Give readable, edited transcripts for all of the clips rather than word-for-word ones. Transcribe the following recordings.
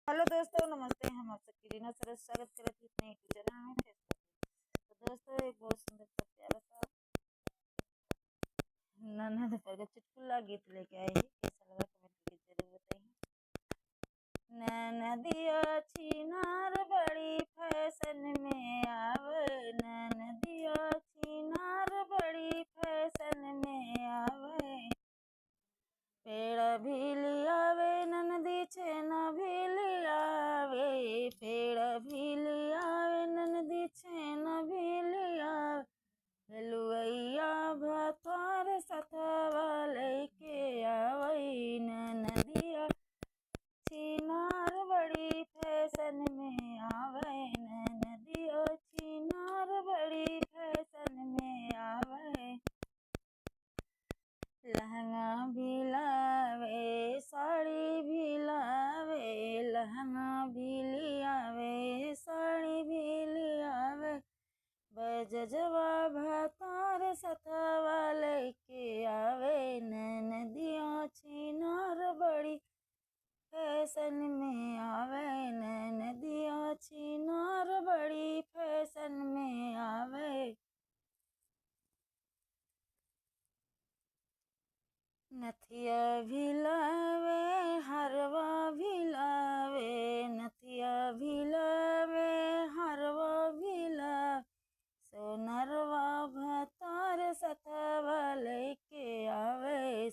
Hello दोस्तों, नमस्ते। हम आप सबकी रीना सरस स्वागत करते हैं अपने यूट्यूब चैनल में फेसबुक। तो दोस्तों, एक बहुत सुंदर सा प्यारा सा नन्हा दोपहर का चुटकुला गीत लेके आए हैं। कैसा लगा कमेंट करके जरूर बताइए। नदिया छिनार बड़ी फैशन में आवे, नदिया छिनार बड़ी फैशन में आवे। पेड़ भी लियावे ननदी छेना भी लियावे, पेड़ भी लियावे ननदी छेना भी लियावे। लुवैया भातार सथवा लेके आवई, नदिया छिनार बड़ी फैशन में आवे, नदिया छिनार बड़ी फैशन में आवे। लहंगा भी लावे साड़ी भी लावे, लहंगा भी लियावे साड़ी भी लियावे। बजजवा भातार सथवा लेके आवे, नदिया छिनार बड़ी फैशन में आवे, नदिया छिनार बड़ी फैशन में आवे। नथिया भी लावे हरवा भी लावे, नथिया भी लावे हरवा भी लावे। सोनरवा भातार सथवा लेके आवे,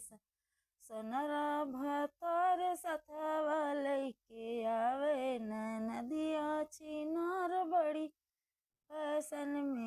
सोनरा भातार सथवा लेके आवे। नदिया छिनार बड़ी फैशन में